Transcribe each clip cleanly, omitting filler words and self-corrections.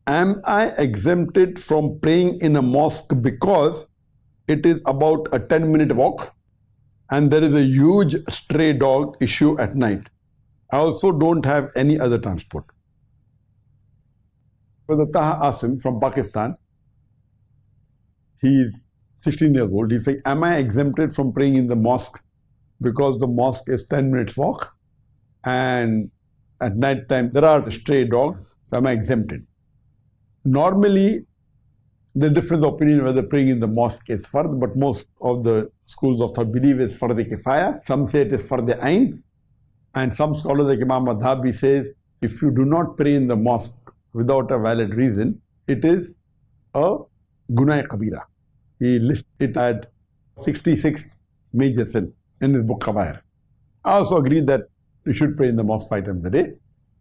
am I exempted from praying in a mosque because it is about a 10-minute walk and there is a huge stray dog issue at night? I also don't have any other transport. Brother Taha Asim from Pakistan, he is 16 years old. He saying, am I exempted from praying in the mosque because the mosque is 10 minutes walk and at night time there are stray dogs, so am I exempted? Normally, there's different opinion whether praying in the mosque is fard, but most of the schools of thought believe it's fard kifaya. Some say it is fard ain, and some scholars like Imam Madhabi says if you do not pray in the mosque without a valid reason, it is a gunai kabira. He lists it at 66 major sin in his book Kabair. I also agree that you should pray in the mosque 5 times a day.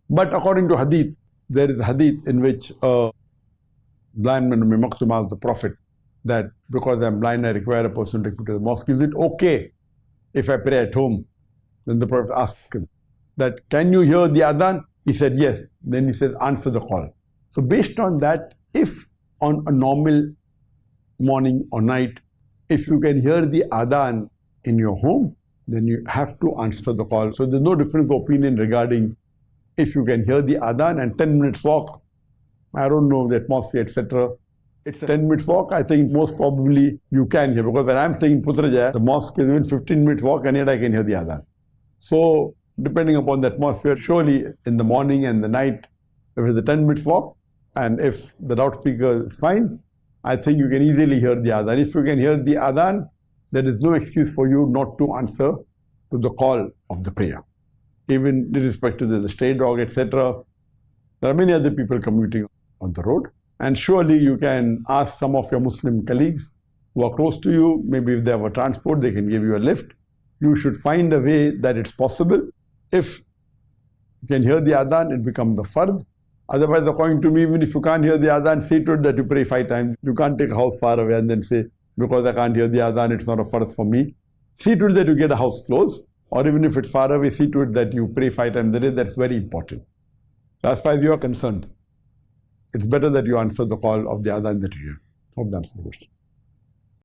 But according to hadith, there is a hadith in which a blind man asked the Prophet that because I'm blind, I require a person to take me to the mosque. Is it okay if I pray at home? Then the Prophet asks him that, can you hear the adhan? He said, yes. Then he says, answer the call. So based on that, if on a normal morning or night, if you can hear the adhan in your home, then you have to answer the call. So there's no difference of opinion regarding if you can hear the adhan and 10 minutes walk. I don't know the atmosphere, etc. It's a 10 minutes walk. I think most probably you can hear, because when I'm staying in Putrajaya, the mosque is even 15 minutes walk and yet I can hear the adhan. So depending upon the atmosphere, surely in the morning and the night, if it's a 10 minutes walk and if the loudspeaker is fine, I think you can easily hear the adhan. If you can hear the adhan, there is no excuse for you not to answer to the call of the prayer. Even irrespective of the stray dog, etc. There are many other people commuting on the road. And surely you can ask some of your Muslim colleagues who are close to you, maybe if they have a transport, they can give you a lift. You should find a way that it's possible. If you can hear the adhan, it becomes the fard. Otherwise, according to me, even if you can't hear the adhan, see to it that you pray 5 times. You can't take a house far away and then say, because I can't hear the adhan, it's not a fard for me. See to it that you get a house close. Or even if it's far away, see to it that you pray 5 times a day. That's very important. So as far as you are concerned, it's better that you answer the call of the adhan that you hear. Hope that answers the question.